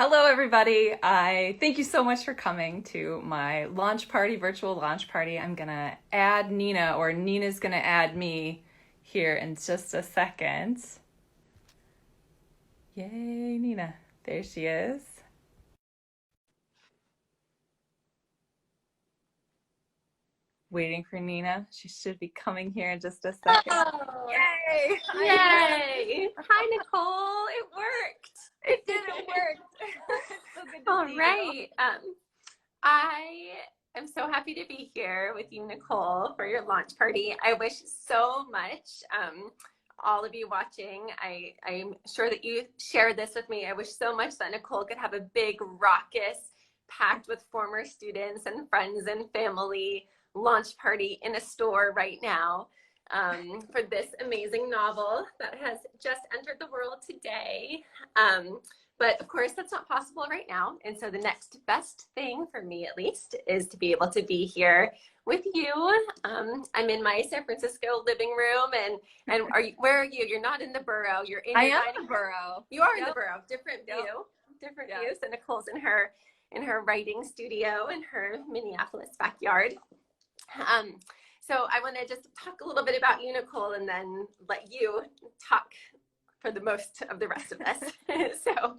Hello, everybody. I thank you so much for coming to my launch party, virtual launch party. I'm gonna add Nina, or Nina's gonna add me here in just a second. Yay, Nina. There she is. Waiting for Nina. She should be coming here in just a second. Oh, Yay! yay! Hi, Nicole. It worked. It did. It worked. It's so good to All see right. I am so happy to be here with you, Nicole, for your launch party. I wish so much, all of you watching, I'm sure that you share this with me. I wish so much that Nicole could have a big, raucous, packed with former students and friends and family launch party in a store right now. For this amazing novel that has just entered the world today. But of course, that's not possible right now. And so the next best thing for me, at least, is to be able to be here with you. I'm in my San Francisco living room, and where are you? You're not in the borough. You're in I your am dining in the borough. You are in Yep. the borough. Different view. Different Yep. view. So Nicole's in her writing studio in her Minneapolis backyard. So I want to just talk a little bit about you, Nicole, and then let you talk for the most of the rest of this. So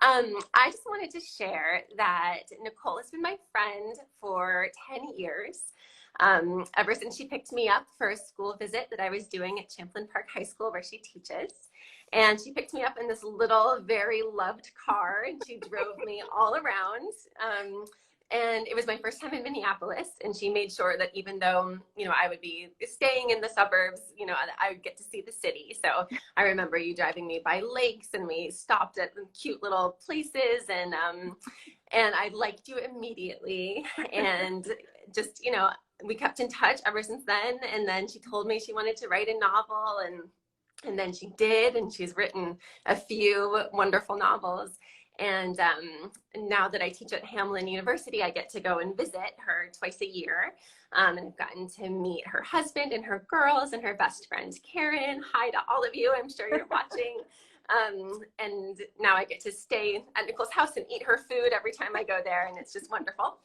I just wanted to share that Nicole has been my friend for 10 years, ever since she picked me up for a school visit that I was doing at Champlain Park High School where she teaches. And she picked me up in this little, very loved car, and she drove me all around. And it was my first time in Minneapolis, and she made sure that even though, I would be staying in the suburbs, I would get to see the city. So I remember you driving me by lakes, and we stopped at cute little places, and I liked you immediately. And just, we kept in touch ever since then. And then she told me she wanted to write a novel, and then she did, and she's written a few wonderful novels. And now that I teach at Hamline University, I get to go and visit her twice a year. And I've gotten to meet her husband and her girls and her best friend, Karen. Hi to all of you. I'm sure you're watching. And now I get to stay at Nicole's house and eat her food every time I go there. And it's just wonderful.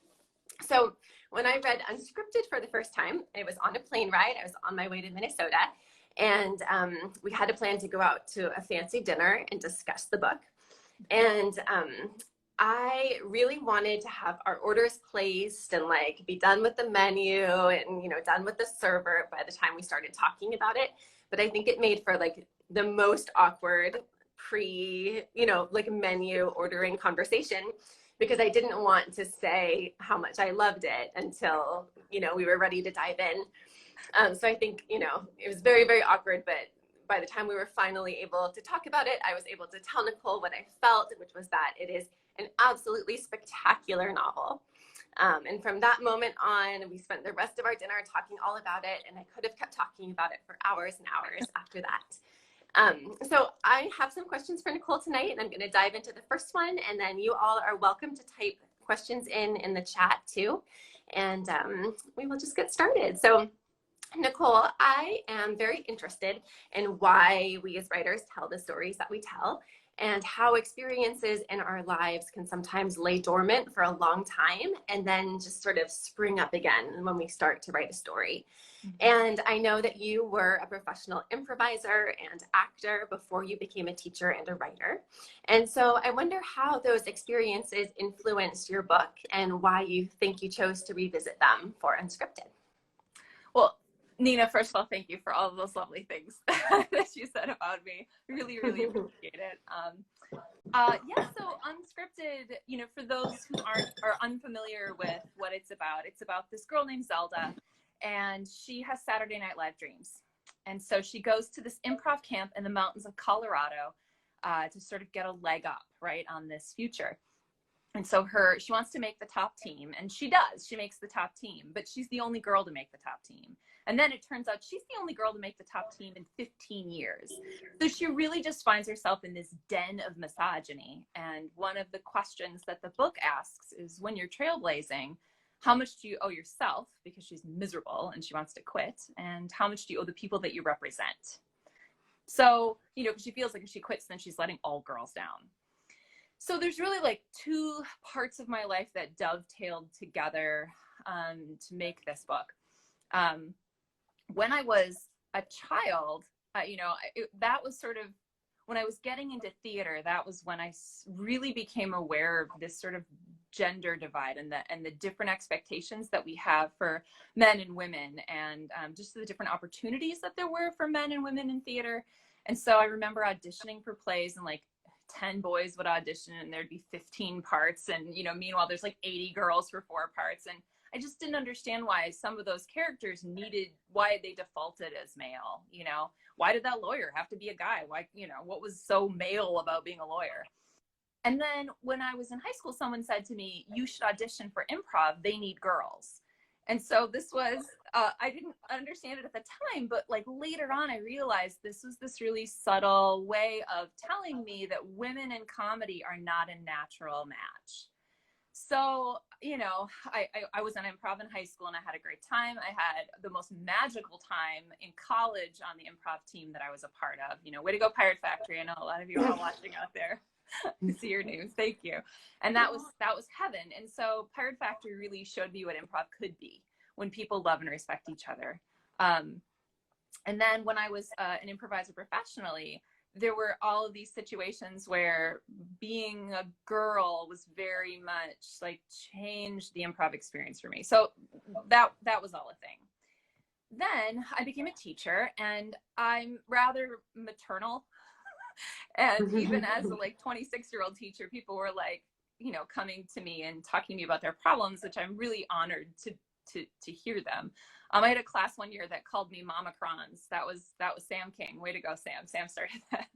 So when I read Unscripted for the first time, it was on a plane ride. I was on my way to Minnesota. And we had a plan to go out to a fancy dinner and discuss the book. And I really wanted to have our orders placed and be done with the menu and, done with the server by the time we started talking about it. But I think it made for the most awkward menu ordering conversation, because I didn't want to say how much I loved it until, we were ready to dive in. So I think, it was very, very awkward, but by the time we were finally able to talk about it, I was able to tell Nicole what I felt, which was that it is an absolutely spectacular novel. And from that moment on, we spent the rest of our dinner talking all about it, and I could have kept talking about it for hours and hours after that. So I have some questions for Nicole tonight, and I'm going to dive into the first one, and then you all are welcome to type questions in the chat too, and we will just get started. So Nicole, I am very interested in why we as writers tell the stories that we tell, and how experiences in our lives can sometimes lay dormant for a long time and then just sort of spring up again when we start to write a story. And I know that you were a professional improviser and actor before you became a teacher and a writer. And so I wonder how those experiences influenced your book and why you think you chose to revisit them for Unscripted. Well, Nina, first of all, thank you for all of those lovely things that you said about me. Really, really appreciate it. So Unscripted, for those who are unfamiliar with what it's about this girl named Zelda, and she has Saturday Night Live dreams. And so she goes to this improv camp in the mountains of Colorado to sort of get a leg up, right, on this future. And so she wants to make the top team, and she does. She makes the top team, but she's the only girl to make the top team. And then it turns out she's the only girl to make the top team in 15 years. So she really just finds herself in this den of misogyny. And one of the questions that the book asks is, when you're trailblazing, how much do you owe yourself, because she's miserable and she wants to quit, and how much do you owe the people that you represent? So, because she feels like if she quits, then she's letting all girls down. So there's really like two parts of my life that dovetailed together to make this book. When I was a child, that was sort of when I was getting into theater. That was when I really became aware of this sort of gender divide and the different expectations that we have for men and women, and just the different opportunities that there were for men and women in theater. And so I remember auditioning for plays, and like 10 boys would audition and there'd be 15 parts, and meanwhile there's like 80 girls for 4 parts. And I just didn't understand why some of those characters why they defaulted as male. Why did that lawyer have to be a guy? Why, what was so male about being a lawyer? And then when I was in high school, someone said to me, you should audition for improv. They need girls. And so this was, I didn't understand it at the time, but like later on, I realized this was this really subtle way of telling me that women in comedy are not a natural match. So, I was in improv in high school and I had a great time. I had the most magical time in college on the improv team that I was a part of. Way to go, Pirate Factory. I know a lot of you are all watching out there. I see your names. Thank you. And that was heaven. And so Pirate Factory really showed me what improv could be when people love and respect each other. And then when I was an improviser professionally, there were all of these situations where being a girl was very much like changed the improv experience for me. So that was all a thing. Then I became a teacher, and I'm rather maternal. And even as a like 26-year-old teacher, people were like, coming to me and talking to me about their problems, which I'm really honored to hear them. I had a class one year that called me Mama Crons. That was Sam King. Way to go, Sam. Sam started that.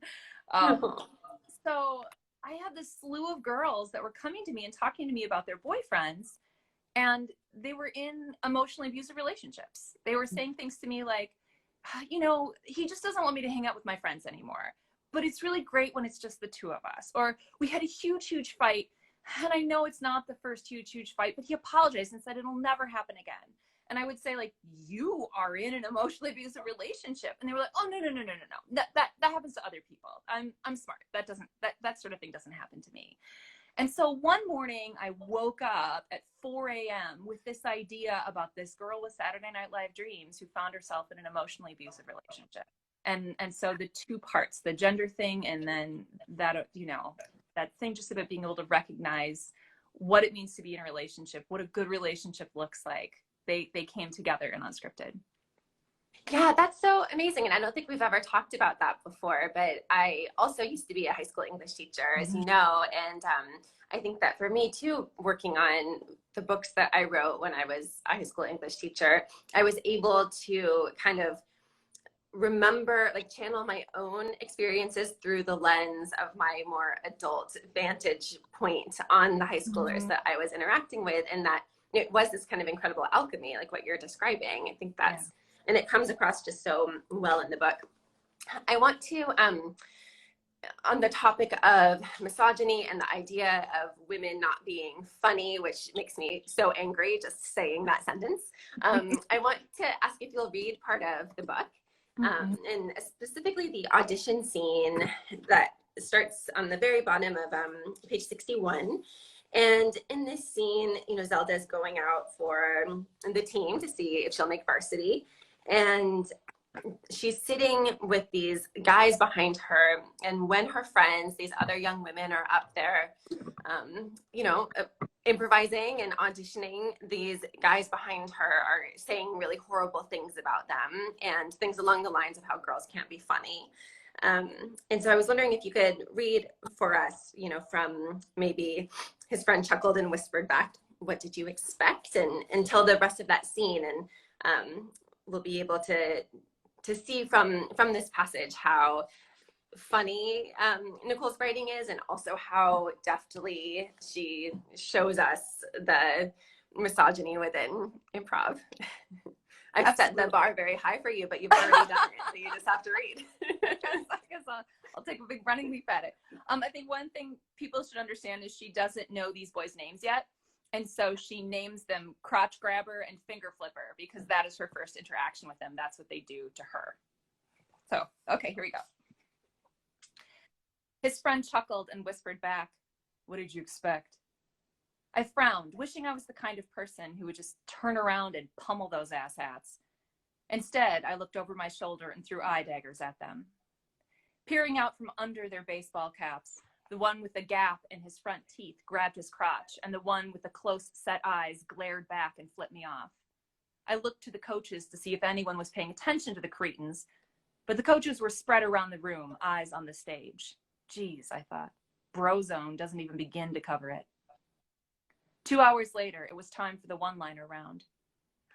So I had this slew of girls that were coming to me and talking to me about their boyfriends, and they were in emotionally abusive relationships. They were saying things to me like, he just doesn't want me to hang out with my friends anymore, but it's really great when it's just the two of us. Or we had a huge fight, and I know it's not the first huge fight, but he apologized and said it'll never happen again. And I would say, like, you are in an emotionally abusive relationship. And they were like, oh, no. That happens to other people. I'm smart. That sort of thing doesn't happen to me. And so one morning I woke up at 4 a.m. with this idea about this girl with Saturday Night Live dreams who found herself in an emotionally abusive relationship. And so the two parts, the gender thing, and then that, that thing just about being able to recognize what it means to be in a relationship, what a good relationship looks like. They came together in Unscripted. Yeah, that's so amazing. And I don't think we've ever talked about that before, but I also used to be a high school English teacher, as you know. And I think that for me too, working on the books that I wrote when I was a high school English teacher, I was able to kind of remember, like, channel my own experiences through the lens of my more adult vantage point on the high schoolers that I was interacting with, and that it was this kind of incredible alchemy, like what you're describing. I think that's, and it comes across just so well in the book. I want to, on the topic of misogyny and the idea of women not being funny, which makes me so angry just saying that sentence, I want to ask if you'll read part of the book. And specifically the audition scene that starts on the very bottom of page 61. And in this scene, Zelda's going out for the team to see if she'll make varsity. And she's sitting with these guys behind her. And when her friends, these other young women, are up there, improvising and auditioning, these guys behind her are saying really horrible things about them and things along the lines of how girls can't be funny. And so I was wondering if you could read for us, from maybe his friend chuckled and whispered back, what did you expect? And until the rest of that scene. And we'll be able to see from this passage how funny Nicole's writing is, and also how deftly she shows us the misogyny within improv. I've set the bar very high for you, but you've already done it, so you just have to read. I guess I'll take a big running leap at it. I think one thing people should understand is she doesn't know these boys' names yet. And so she names them Crotch Grabber and Finger Flipper because that is her first interaction with them. That's what they do to her. So, okay, here we go. His friend chuckled and whispered back, What did you expect? I frowned, wishing I was the kind of person who would just turn around and pummel those asshats. Instead, I looked over my shoulder and threw eye daggers at them. Peering out from under their baseball caps, the one with the gap in his front teeth grabbed his crotch, and the one with the close-set eyes glared back and flipped me off. I looked to the coaches to see if anyone was paying attention to the cretins, but the coaches were spread around the room, eyes on the stage. Geez, I thought, Brozone doesn't even begin to cover it. 2 hours later, it was time for the one-liner round.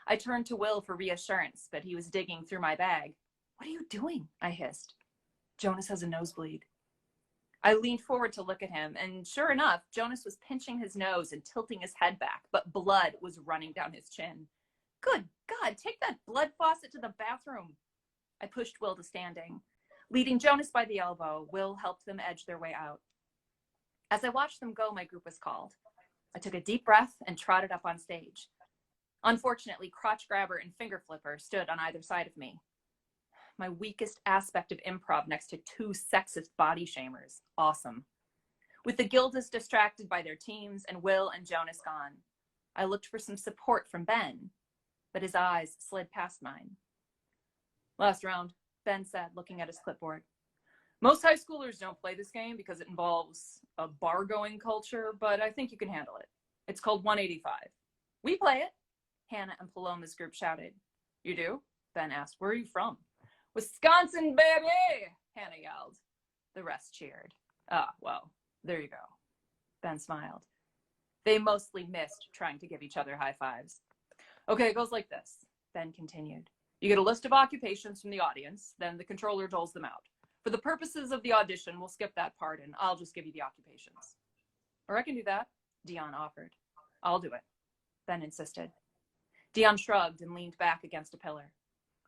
I turned to Will for reassurance, but he was digging through my bag. What are you doing? I hissed. Jonas has a nosebleed. I leaned forward to look at him, and sure enough, Jonas was pinching his nose and tilting his head back, but blood was running down his chin. Good God, take that blood faucet to the bathroom. I pushed Will to standing. Leading Jonas by the elbow, Will helped them edge their way out. As I watched them go, my group was called. I took a deep breath and trotted up on stage. Unfortunately, Crotch Grabber and Finger Flipper stood on either side of me. My weakest aspect of improv next to two sexist body shamers. Awesome. With the Gildas distracted by their teams and Will and Jonas gone, I looked for some support from Ben, but his eyes slid past mine. Last round, Ben said, looking at his clipboard. Most high schoolers don't play this game because it involves a bar-going culture, but I think you can handle it. It's called 185. We play it, Hannah and Paloma's group shouted. You do? Ben asked. Where are you from? Wisconsin, baby! Hannah yelled. The rest cheered. Ah, well, there you go. Ben smiled. They mostly missed trying to give each other high fives. Okay, it goes like this, Ben continued. You get a list of occupations from the audience, then the controller doles them out. For the purposes of the audition, we'll skip that part and I'll just give you the occupations. Or I can do that, Dion offered. I'll do it, Ben insisted. Dion shrugged and leaned back against a pillar.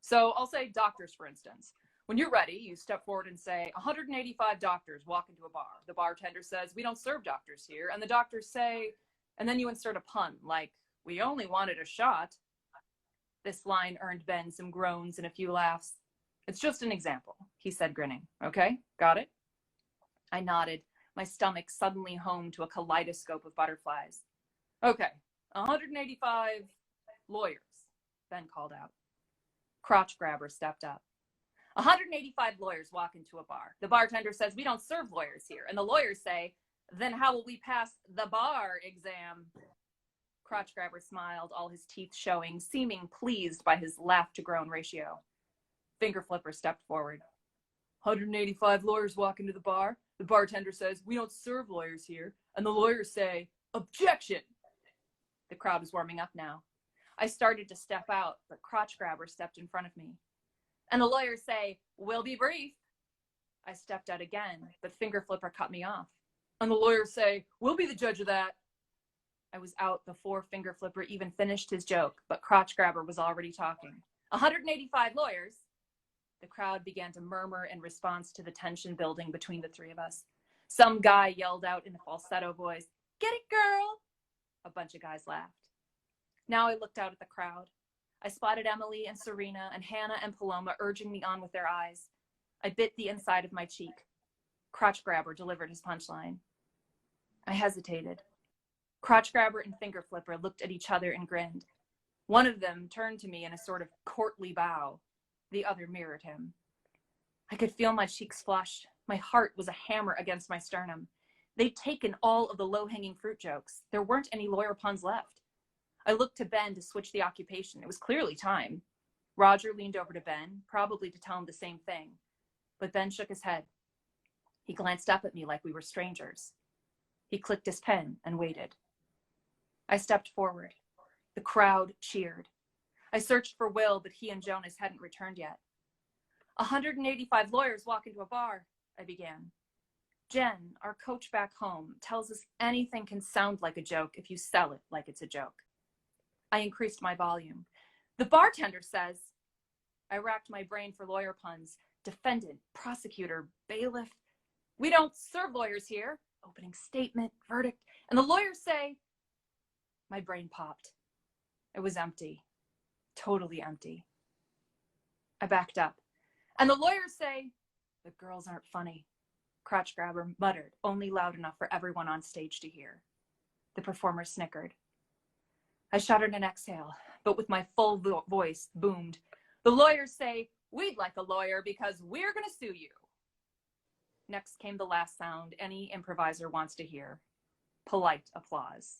So I'll say doctors, for instance. When you're ready, you step forward and say, 185 doctors walk into a bar. The bartender says, we don't serve doctors here. And the doctors say, and then you insert a pun, like, we only wanted a shot. This line earned Ben some groans and a few laughs. It's just an example, he said, grinning. Okay, got it? I nodded, my stomach suddenly home to a kaleidoscope of butterflies. Okay, 185 lawyers, Ben called out. Crotch Grabber stepped up. 185 lawyers walk into a bar. The bartender says, we don't serve lawyers here. And the lawyers say, then how will we pass the bar exam? Crotch Grabber smiled, all his teeth showing, seeming pleased by his laugh-to-groan ratio. Finger Flipper stepped forward. 185 lawyers walk into the bar. The bartender says, we don't serve lawyers here. And the lawyers say, objection! The crowd is warming up now. I started to step out, but Crotch Grabber stepped in front of me. And the lawyers say, we'll be brief. I stepped out again, but Finger Flipper cut me off. And the lawyers say, we'll be the judge of that. I was out before Finger Flipper even finished his joke, but Crotch Grabber was already talking. 185 lawyers. The crowd began to murmur in response to the tension building between the three of us. Some guy yelled out in a falsetto voice, get it, girl! A bunch of guys laughed. Now I looked out at the crowd. I spotted Emily and Serena and Hannah and Paloma urging me on with their eyes. I bit the inside of my cheek. Crotch Grabber delivered his punchline. I hesitated. Crotch Grabber and Finger Flipper looked at each other and grinned. One of them turned to me in a sort of courtly bow. The other mirrored him. I could feel my cheeks flush. My heart was a hammer against my sternum. They'd taken all of the low-hanging fruit jokes. There weren't any lawyer puns left. I looked to Ben to switch the occupation. It was clearly time. Roger leaned over to Ben, probably to tell him the same thing. But Ben shook his head. He glanced up at me like we were strangers. He clicked his pen and waited. I stepped forward. The crowd cheered. I searched for Will, but he and Jonas hadn't returned yet. 185 lawyers walk into a bar, I began. Jen, our coach back home, tells us anything can sound like a joke if you sell it like it's a joke. I increased my volume. The bartender says, I racked my brain for lawyer puns. Defendant, prosecutor, bailiff. We don't serve lawyers here. Opening statement, verdict. And the lawyers say, my brain popped. It was empty. Totally empty. I backed up. And the lawyers say, the girls aren't funny. Crotch Grabber muttered, only loud enough for everyone on stage to hear. The performer snickered. I shuddered an exhale, but with my full voice boomed, the lawyers say, we'd like a lawyer because we're going to sue you. Next came the last sound any improviser wants to hear. Polite applause.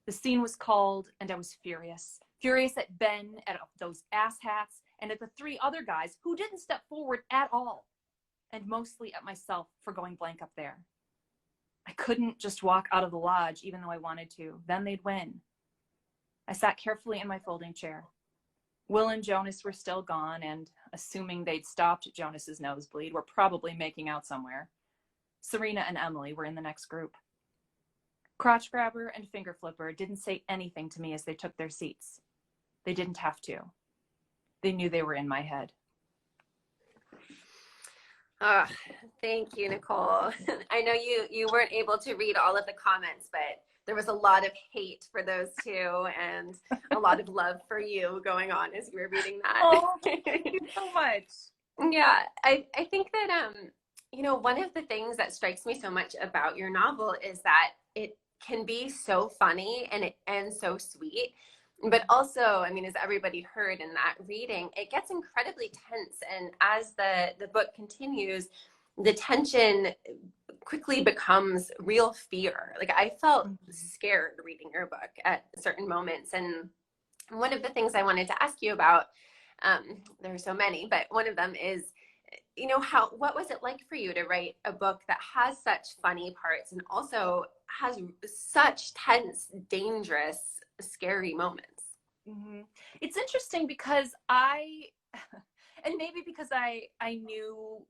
The scene was called, and I was furious. Furious at Ben, at those asshats, and at the three other guys who didn't step forward at all. And mostly at myself for going blank up there. I couldn't just walk out of the lodge even though I wanted to. Then they'd win. I sat carefully in my folding chair. Will and Jonas were still gone, and assuming they'd stopped Jonas's nosebleed, were probably making out somewhere. Serena and Emily were in the next group. Crotch Grabber and Finger Flipper didn't say anything to me as they took their seats. They didn't have to. They knew they were in my head. Oh, thank you, Nicole. I know you weren't able to read all of the comments, but there was a lot of hate for those two and a lot of love for you going on as you were reading that. Oh, thank you so much. Yeah, I think that, you know, one of the things that strikes me so much about your novel is that it can be so funny and so sweet. But also, I mean, as everybody heard in that reading, it gets incredibly tense. And as the book continues, the tension quickly becomes real fear. Like, I felt scared reading your book at certain moments. And one of the things I wanted to ask you about, there are so many, but one of them is, you know, what was it like for you to write a book that has such funny parts and also has such tense, dangerous, scary moments? Mm-hmm. It's interesting because and maybe because I knew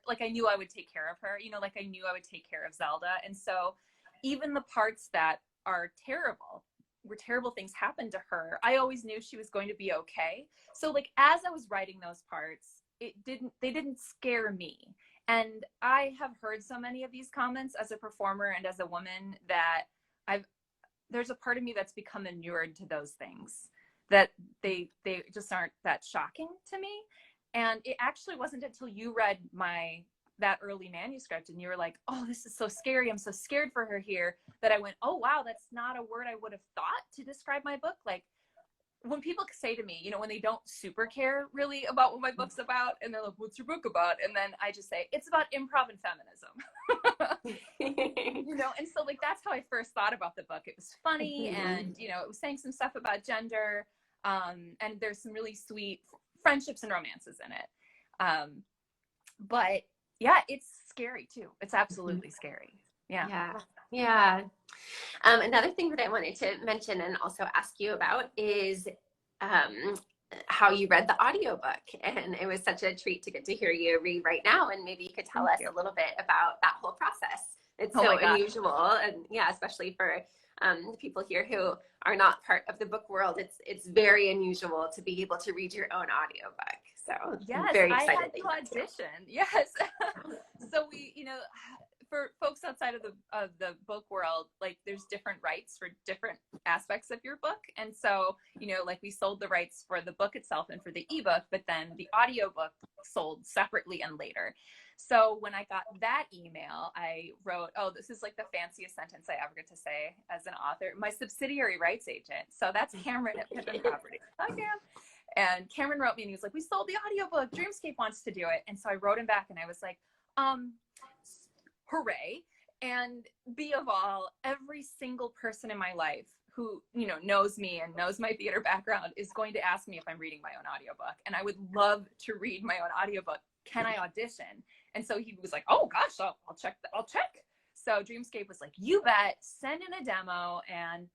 I knew I would take care of her, you know, like I knew I would take care of Zelda. And so even the parts that are terrible, where terrible things happen to her, I always knew she was going to be okay. So like, as I was writing those parts, they didn't scare me. And I have heard so many of these comments as a performer and as a woman that there's a part of me that's become inured to those things, that they just aren't that shocking to me. And it actually wasn't until you read that early manuscript and you were like, oh, this is so scary, I'm so scared for her here, that I went, oh wow, that's not a word I would have thought to describe my book. Like, when people say to me, you know, when they don't super care really about what my book's about, and they're like, what's your book about? And then I just say, it's about improv and feminism. You know, and so like, that's how I first thought about the book. It was funny, and, you know, it was saying some stuff about gender, and there's some really sweet friendships and romances in it. But yeah, it's scary too. It's absolutely scary. Yeah. Another thing that I wanted to mention and also ask you about is how you read the audiobook. And it was such a treat to get to hear you read right now. And maybe you could tell us a little bit about that whole process. It's so unusual. And yeah, especially for the people here who are not part of the book world, it's very unusual to be able to read your own audiobook. So yes, I'm very excited. I had to audition. Yes. So we, you know, for folks outside of the book world, like there's different rights for different aspects of your book. And so, you know, like we sold the rights for the book itself and for the ebook, but then the audiobook sold separately and later. So when I got that email, I wrote, oh, this is like the fanciest sentence I ever get to say as an author, my subsidiary rights agent. So that's Cameron at Pippin Properties. Hi, Cam. And Cameron wrote me and he was like, we sold the audiobook, Dreamscape wants to do it. And so I wrote him back and I was like, hooray. And be of all, every single person in my life who, you know, knows me and knows my theater background is going to ask me if I'm reading my own audiobook. And I would love to read my own audiobook. Can I audition? And so he was like, oh gosh, I'll check. So Dreamscape was like, you bet, send in a demo,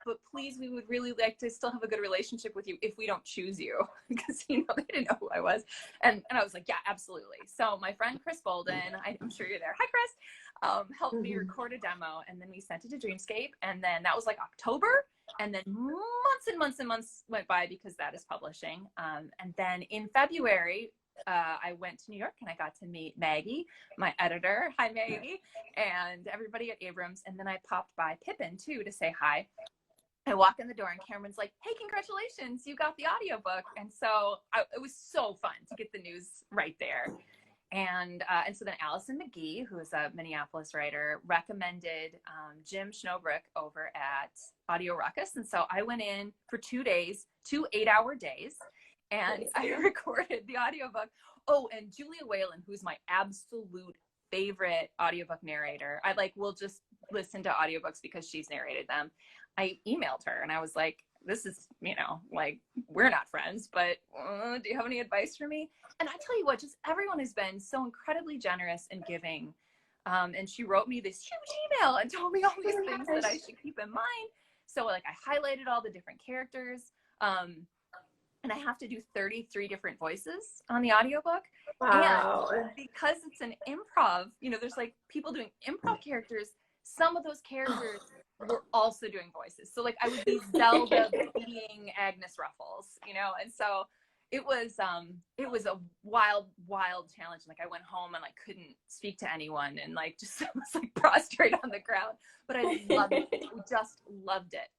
but please, we would really like to still have a good relationship with you if we don't choose you, because, you know, they didn't know who I was. And I was like, yeah, absolutely. So my friend Chris Bolden, I'm sure you're there. Hi, Chris. Helped me record a demo, and then we sent it to Dreamscape, and then that was like October, and then months and months and months went by because that is publishing. And then in February, I went to New York and I got to meet Maggie, my editor. Hi, Maggie, and everybody at Abrams. And then I popped by Pippin too to say hi. I walk in the door and Cameron's like, hey, congratulations, you got the audiobook. And so it was so fun to get the news right there. And so then Allison McGee, who is a Minneapolis writer, recommended Jim Schnobrook over at Audio Ruckus. And so I went in for 2 days, 2 8-hour days, and I recorded the audiobook. Oh, and Julia Whalen, who's my absolute favorite audiobook narrator. I will just listen to audiobooks because she's narrated them. I emailed her and I was like, this is, we're not friends, but do you have any advice for me? And I tell you what, just everyone has been so incredibly generous and giving. And she wrote me this huge email and told me all these things that I should keep in mind. So I highlighted all the different characters. And I have to do 33 different voices on the audiobook. Wow. And because it's an improv, there's people doing improv characters. Some of those characters were also doing voices. So I would be Zelda being Agnes Ruffles, and so it was a wild challenge. I went home and couldn't speak to anyone and just was prostrate on the ground, but I loved it. Just loved it.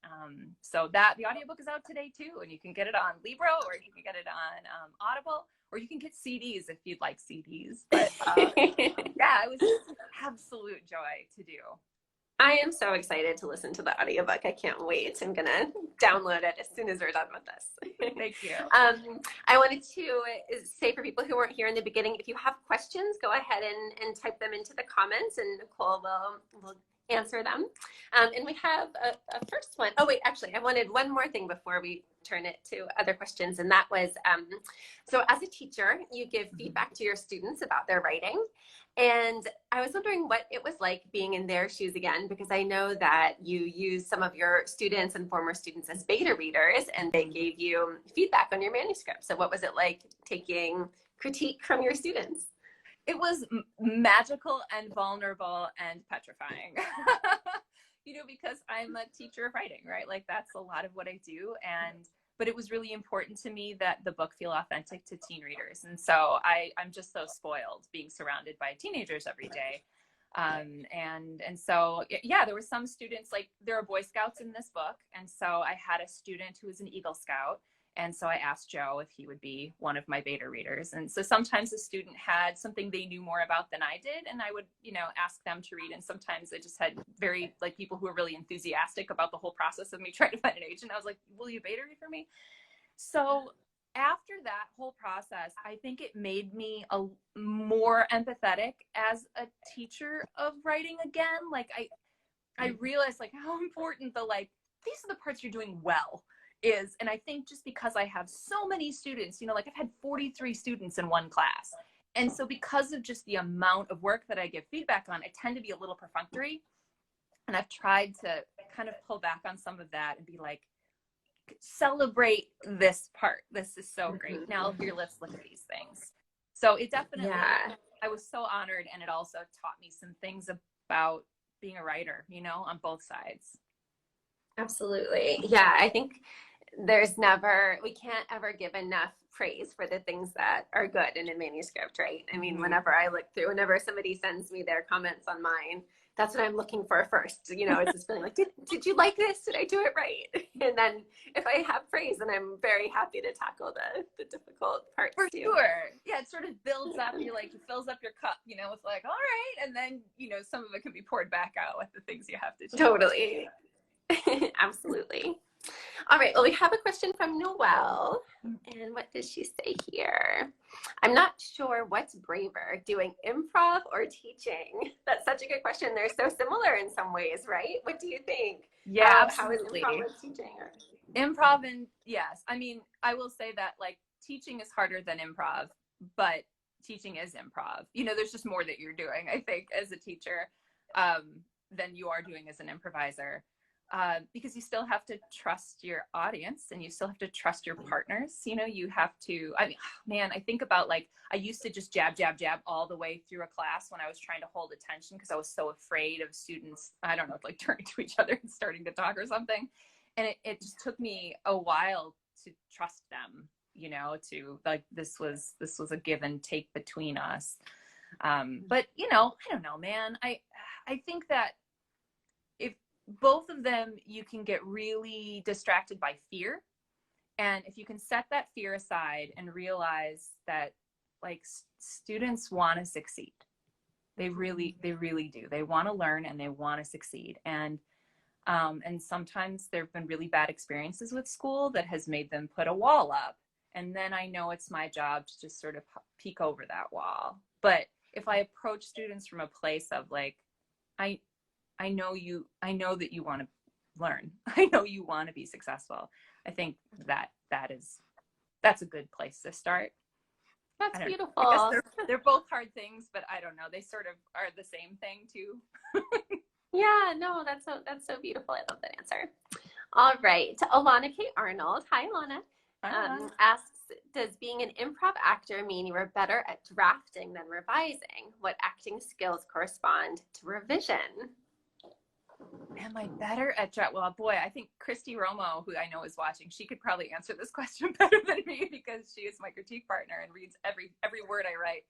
So the audiobook is out today too, and you can get it on Libro, or you can get it on Audible, or you can get CDs if you'd like CDs. But yeah, it was just absolute joy to do. I am so excited to listen to the audiobook. I can't wait. I'm going to download it as soon as we're done with this. Thank you. I wanted to say for people who weren't here in the beginning, if you have questions, go ahead and type them into the comments and Nicole will answer them. And we have a first one. Oh, wait, actually, I wanted one more thing before we turn it to other questions. And that was, so as a teacher, you give feedback to your students about their writing. And I was wondering what it was like being in their shoes again, because I know that you use some of your students and former students as beta readers, and they gave you feedback on your manuscript. So what was it like taking critique from your students? It was magical and vulnerable and petrifying, because I'm a teacher of writing, right? That's a lot of what I do. But it was really important to me that the book feel authentic to teen readers. And so I'm just so spoiled being surrounded by teenagers every day. And so, yeah, there were some students, there are Boy Scouts in this book. And so I had a student who was an Eagle Scout. And so I asked Joe if he would be one of my beta readers. And so sometimes a student had something they knew more about than I did, and I would, ask them to read. And sometimes I just had very, people who were really enthusiastic about the whole process of me trying to find an agent. I was like, will you beta read for me? So after that whole process, I think it made me more empathetic as a teacher of writing again. I realized how important these are the parts you're doing well is. And I think just because I have so many students, I've had 43 students in one class. And so because of just the amount of work that I give feedback on, I tend to be a little perfunctory. And I've tried to kind of pull back on some of that and be celebrate this part. This is so great. Now here, let's look at these things. So it definitely, I was so honored. And it also taught me some things about being a writer, on both sides. Absolutely. Yeah, I think we can't ever give enough praise for the things that are good in a manuscript, right? I mean, whenever I look through, whenever somebody sends me their comments on mine, that's what I'm looking for first. It's just feeling did you like this? Did I do it right? And then if I have praise, then I'm very happy to tackle the difficult parts for too. Sure. Yeah, it sort of builds up. It fills up your cup, with all right. And then, some of it can be poured back out with the things you have to do. Totally. Absolutely. All right. Well, we have a question from Noelle. And what does she say here? I'm not sure what's braver, doing improv or teaching. That's such a good question. They're so similar in some ways, right? What do you think? Yeah, absolutely. How is improv or teaching? Improv, and yes. I mean, I will say that teaching is harder than improv, but teaching is improv. There's just more that you're doing, I think, as a teacher than you are doing as an improviser. Because you still have to trust your audience and you still have to trust your partners. You have to, I think about I used to just jab all the way through a class when I was trying to hold attention because I was so afraid of students, I don't know, turning to each other and starting to talk or something. And it just took me a while to trust them, to this was a give and take between us. But, I don't know, man. I think that if both of them, you can get really distracted by fear. And if you can set that fear aside and realize that like students want to succeed. They really do. They want to learn and they want to succeed. And sometimes there've been really bad experiences with school that has made them put a wall up. And then I know it's my job to just sort of peek over that wall. But if I approach students from a place of like, I know that you want to learn. I know you want to be successful. I think that's a good place to start. That's beautiful. I guess they're both hard things, but I don't know. They sort of are the same thing too. Yeah, no, that's so beautiful. I love that answer. All right. Alana K. Arnold. Hi, Alana. Asks, does being an improv actor mean you are better at drafting than revising? What acting skills correspond to revision? Am I better at well, boy, I think Christy Romo, who I know is watching, she could probably answer this question better than me because she is my critique partner and reads every word I write.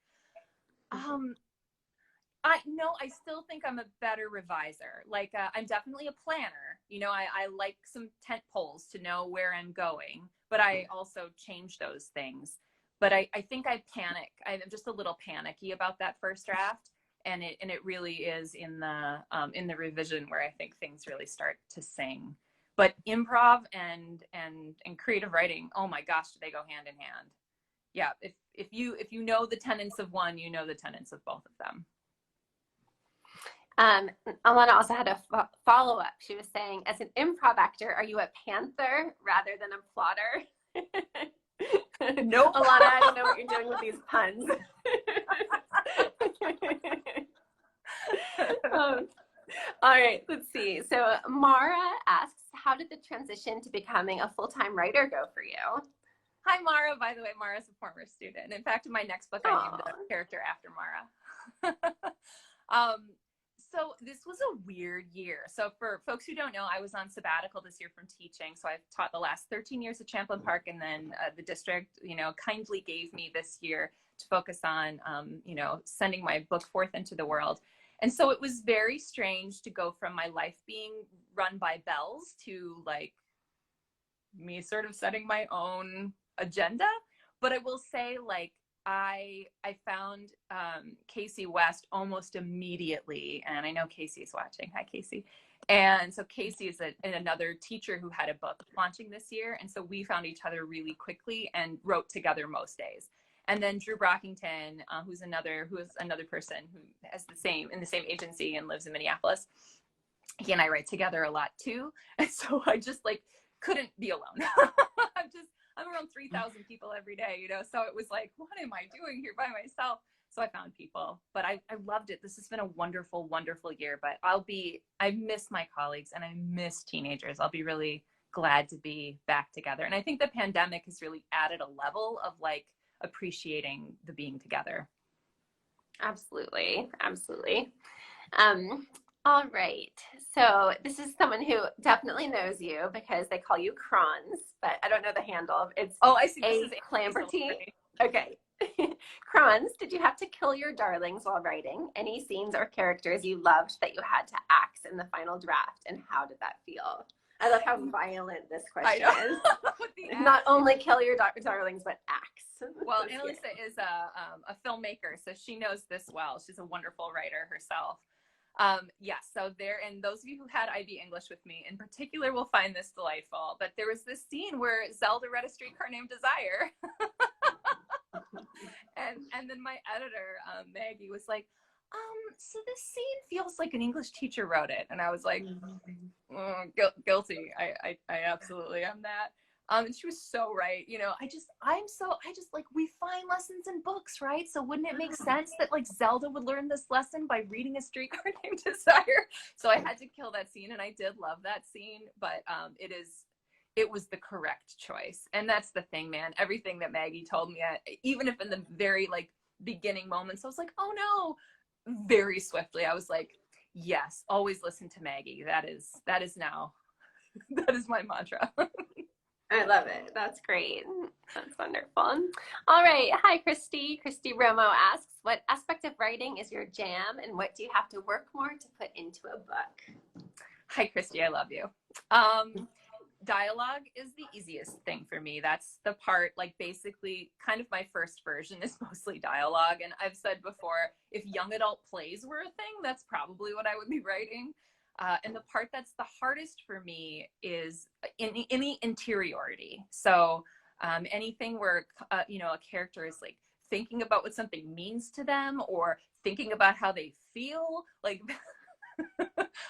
I still think I'm a better reviser. Like, I'm definitely a planner. You know, I like some tent poles to know where I'm going, but I also change those things. But I think I panic. I'm just a little panicky about that first draft. And it really is in the revision where I think things really start to sing. But improv and creative writing, oh my gosh, do they go hand in hand? Yeah, if you know the tenets of one, you know the tenets of both of them. Alana also had a follow-up. She was saying, as an improv actor, are you a panther rather than a plotter? Nope. Alana, I don't know what you're doing with these puns. All right, let's see. So Mara asks, how did the transition to becoming a full-time writer go for you? Hi, Mara. By the way, Mara's a former student. In fact, in my next book, I named the character after Mara. So this was a weird year. So for folks who don't know, I was on sabbatical this year from teaching. So I've taught the last 13 years at Champlain Park, and then the district, kindly gave me this year to focus on, sending my book forth into the world. And so it was very strange to go from my life being run by bells to like me sort of setting my own agenda. But I will say, like, I found Casey West almost immediately, and I know Casey's watching. Hi, Casey. And so Casey is another teacher who had a book launching this year, and so we found each other really quickly and wrote together most days. And then Drew Brockington, who is another person who has in the same agency and lives in Minneapolis. He and I write together a lot too, and so I just like couldn't be alone. I'm around 3,000 people every day, so it was like, what am I doing here by myself? So I found people, but I loved it. This has been a wonderful, wonderful year, but I miss my colleagues and I miss teenagers. I'll be really glad to be back together. And I think the pandemic has really added a level of like appreciating the being together. Absolutely. Absolutely. All right. So this is someone who definitely knows you because they call you Crons, but I don't know the handle. It's I see. This is Clamberty. Okay. Crons, did you have to kill your darlings while writing? Any scenes or characters you loved that you had to axe in the final draft, and how did that feel? I love how violent this question is. Not only kill your darlings, but axe. Well, Annalisa is a filmmaker, so she knows this well. She's a wonderful writer herself. Yes, so and those of you who had IB English with me in particular will find this delightful, but there was this scene where Zelda read a streetcar named Desire. and then my editor, Maggie, was like, so this scene feels like an English teacher wrote it. And I was like, guilty. I absolutely am that. And she was so right. I just like, we find lessons in books, right? So wouldn't it make sense that like Zelda would learn this lesson by reading a streetcar named Desire? So I had to kill that scene, and I did love that scene, but it was the correct choice. And that's the thing, man. Everything that Maggie told me, even if in the very like beginning moments, I was like, oh no, very swiftly, I was like, yes, always listen to Maggie. That is my mantra. I love it. That's great. That's wonderful. All right. Hi, Christy. Christy Romo asks, what aspect of writing is your jam, and what do you have to work more to put into a book? Hi, Christy. I love you. dialogue is the easiest thing for me. That's the part, like basically kind of my first version is mostly dialogue. And I've said before, if young adult plays were a thing, that's probably what I would be writing. And the part that's the hardest for me is in the interiority. So anything where, you know, a character is like thinking about what something means to them or thinking about how they feel. Like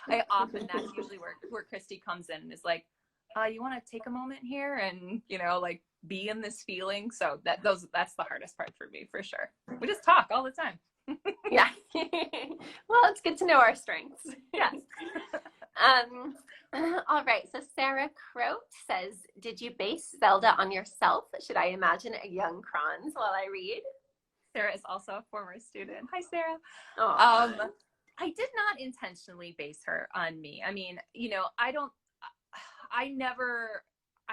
that's usually where Christy comes in and is like, you want to take a moment here and, you know, like be in this feeling. So that's the hardest part for me, for sure. We just talk all the time. Yeah. Well, it's good to know our strengths. Yes. All right. So Sarah Croat says, did you base Zelda on yourself? Should I imagine a young Kranz while I read? Sarah is also a former student. Hi, Sarah. Oh. I did not intentionally base her on me. I mean, you know, I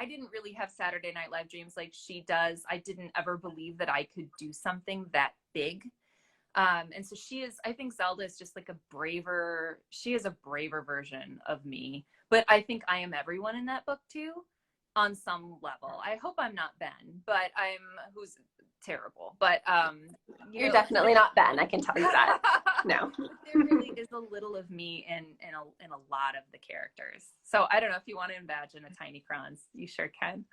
didn't really have Saturday Night Live dreams like she does. I didn't ever believe that I could do something that big. And so I think Zelda is just like she is a braver version of me, but I think I am everyone in that book too, on some level. I hope I'm not Ben, but who's terrible, but, you're definitely not Ben. I can tell you that. No. There really is a little of me in a lot of the characters. So I don't know if you want to imagine a tiny Kranz, you sure can.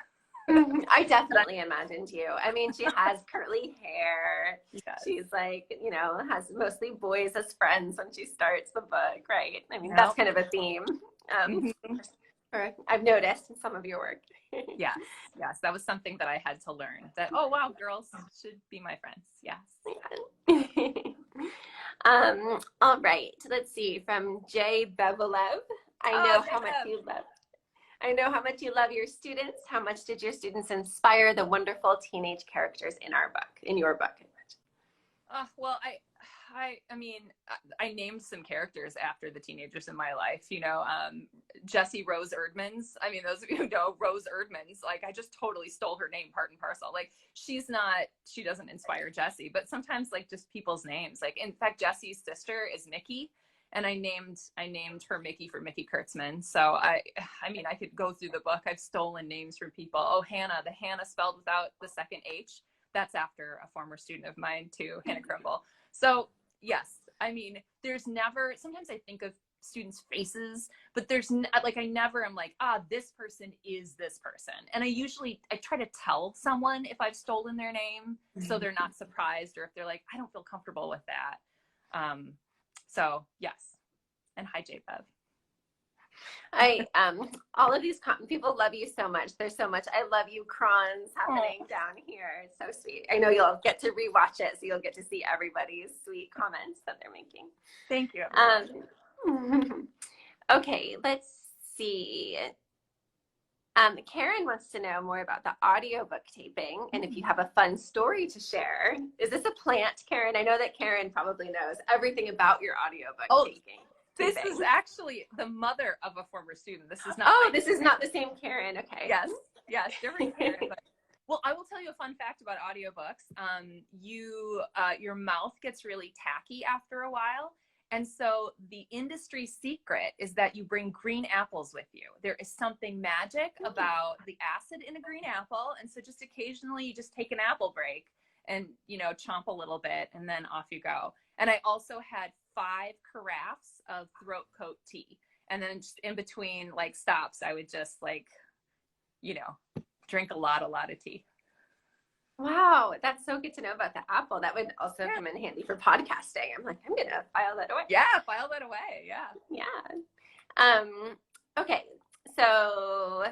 I definitely imagined you. I mean, she has curly hair. Yes. She's like, you know, has mostly boys as friends when she starts the book, right? I mean, that's kind of a theme. I've noticed in some of your work. Yes, that was something that I had to learn. That, oh wow, girls should be my friends. Yes. Yeah. All right. Let's see. From Jay Bevelev. I know how much you love your students. How much did your students inspire the wonderful teenage characters in your book? Well, I mean, I named some characters after the teenagers in my life, you know, Jessie Rose Erdmans. I mean, those of you who know Rose Erdmans, like I just totally stole her name part and parcel. Like she doesn't inspire Jessie, but sometimes like just people's names. Like in fact, Jessie's sister is Mickey. And I named her Mickey for Mickey Kurtzman. So I mean, I could go through the book. I've stolen names from people. Oh, Hannah, the Hannah spelled without the second H. That's after a former student of mine too, Hannah Krimble. So yes, I mean, sometimes I think of students' faces, but I never am like, this person is this person. And I try to tell someone if I've stolen their name so they're not surprised, or if they're like, I don't feel comfortable with that. So yes. And hi, JPEV. All of these people love you so much. There's so much I love you Kranz happening down here. It's so sweet. I know you'll get to rewatch it, so you'll get to see everybody's sweet comments that they're making. Thank you. Okay, let's see. Karen wants to know more about the audiobook taping and if you have a fun story to share. Is this a plant, Karen? I know that Karen probably knows everything about your audiobook taping. This is actually the mother of a former student. This is not. This is not the same Karen. Okay. Yes, different Karen. But, well, I will tell you a fun fact about audiobooks. Your mouth gets really tacky after a while. And so the industry secret is that you bring green apples with you. There is something magic about the acid in a green apple. And so just occasionally you just take an apple break and, you know, chomp a little bit and then off you go. And I also had 5 carafes of throat coat tea. And then just in between like stops, I would just like, you know, drink a lot of tea. Wow, that's so good to know about the apple. That would also come in handy for podcasting. I'm like, I'm gonna file that away. Yeah, file that away. Yeah. Yeah. Okay, so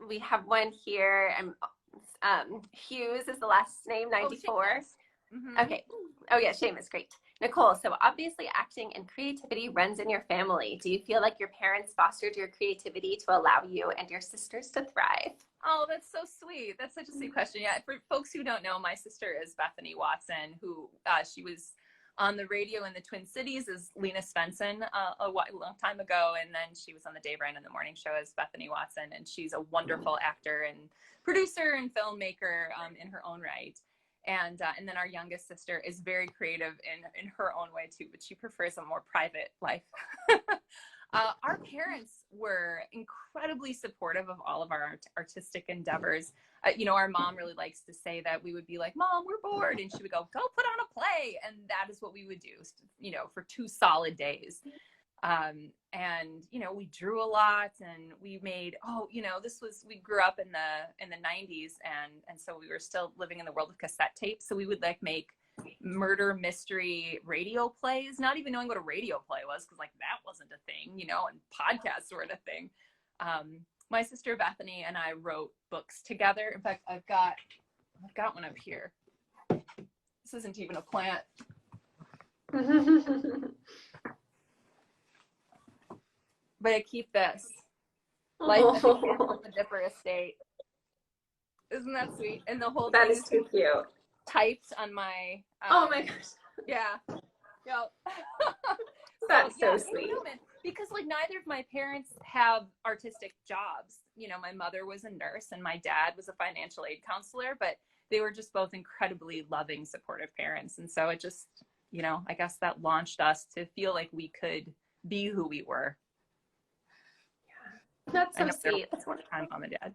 we have one here. Hughes is the last name, 94. Okay. Oh yeah, Seamus, great. Nicole, so obviously acting and creativity runs in your family. Do you feel like your parents fostered your creativity to allow you and your sisters to thrive? Oh, that's so sweet. That's such a sweet question. Yeah, for folks who don't know, my sister is Bethany Watson, who she was on the radio in the Twin Cities as Lena Svensson a long time ago, and then she was on the Dave Ryan in the Morning Show as Bethany Watson, and she's a wonderful actor and producer and filmmaker in her own right. And then our youngest sister is very creative in her own way too, but she prefers a more private life. Our parents were incredibly supportive of all of our artistic endeavors. Our mom really likes to say that we would be like, Mom, we're bored. And she would go put on a play. And that is what we would do, for 2 solid days. We drew a lot, and we made, we grew up in the 90s. And so we were still living in the world of cassette tapes. So we would like make murder mystery radio plays, not even knowing what a radio play was, because like that wasn't a thing, and podcasts weren't a thing. My sister Bethany and I wrote books together. In fact, I've got one up here. This isn't even a plant. But I keep this. Life at the Dipper Estate. Isn't that sweet? And the whole That thing is too cute. Typed on my oh my gosh. Yeah. Yep. That's so sweet. Because like neither of my parents have artistic jobs. My mother was a nurse and my dad was a financial aid counselor, but they were just both incredibly loving, supportive parents. And so it just, I guess that launched us to feel like we could be who we were. Yeah. That's so sweet. That's one time, Mom and Dad.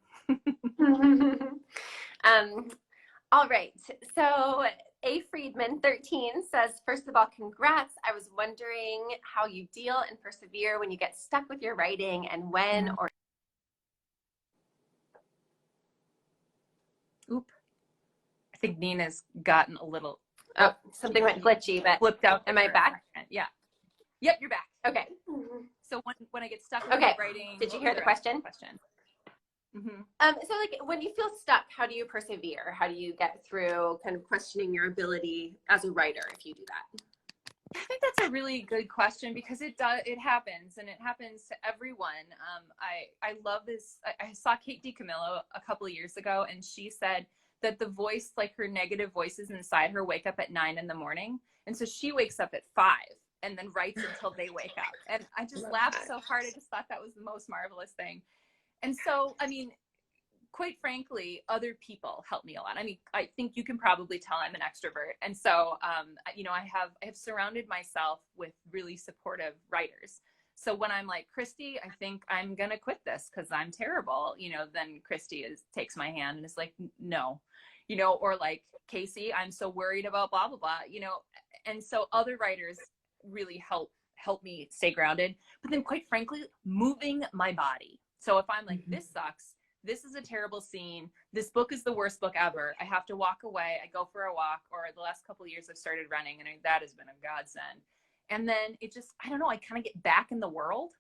All right. So A. Friedman 13 says, first of all, congrats. I was wondering how you deal and persevere when you get stuck with your writing, and when or Oop. I think Nina's gotten a little something went glitchy, but flipped out. Am I back? Yeah. Yep, you're back. Okay. So when I get stuck with my writing. Did you hear the question? Mm-hmm. So like when you feel stuck, how do you persevere? How do you get through kind of questioning your ability as a writer if you do that? I think that's a really good question, because it happens, and it happens to everyone. I love this. I saw Kate DiCamillo a couple of years ago, and she said that the voice, like her negative voices inside her, wake up at 9 a.m. And so she wakes up at 5 and then writes until they wake up. And I just laughed so hard. I just thought that was the most marvelous thing. And so, quite frankly, other people help me a lot. I think you can probably tell I'm an extrovert. And so, I have surrounded myself with really supportive writers. So when I'm like, Christy, I think I'm going to quit this because I'm terrible, then Christy takes my hand and is like, no, or like, Casey, I'm so worried about blah, blah, blah, and so other writers really help me stay grounded. But then quite frankly, moving my body. So if I'm like, this sucks, this is a terrible scene, this book is the worst book ever, I have to walk away, I go for a walk, or the last couple of years I've started running, and that has been a godsend. And then it just, I don't know, I kind of get back in the world.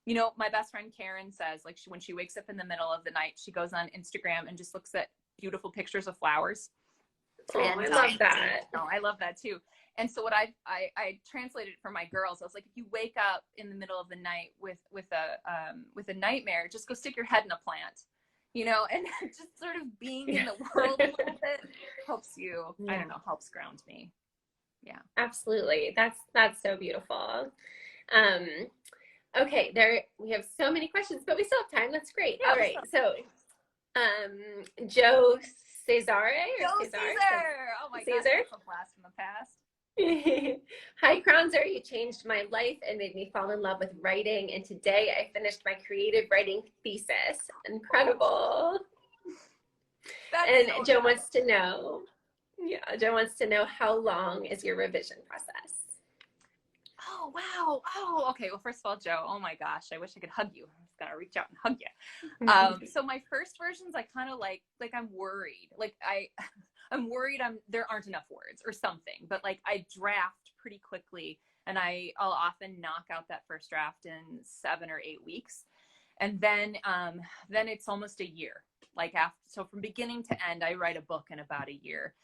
My best friend Karen says, like, when she wakes up in the middle of the night, she goes on Instagram and just looks at beautiful pictures of flowers. And I love that. I love that too. And so what I translated for my girls, I was like, if you wake up in the middle of the night with a nightmare, just go stick your head in a plant, and just sort of being in the world a little bit helps you. I don't know, helps ground me. Yeah, absolutely. That's so beautiful. Okay, we have so many questions, but we still have time. That's great. Yeah, all right, so Joe Cesare. Cesar. Oh my gosh, that's a blast from the past. Hi, Kronzer. You changed my life and made me fall in love with writing. And today I finished my creative writing thesis. Incredible. And so Joe wants to know, Joe wants to know, how long is your revision process? Oh, wow. Oh, okay. Well, first of all, Joe, oh my gosh, I wish I could hug you. I was going to reach out and hug you. So my first versions, I kind of like I'm worried. Like I'm worried there aren't enough words or something, but like I draft pretty quickly, and I'll often knock out that first draft in 7 or 8 weeks. And then it's almost a year. So from beginning to end, I write a book in about a year.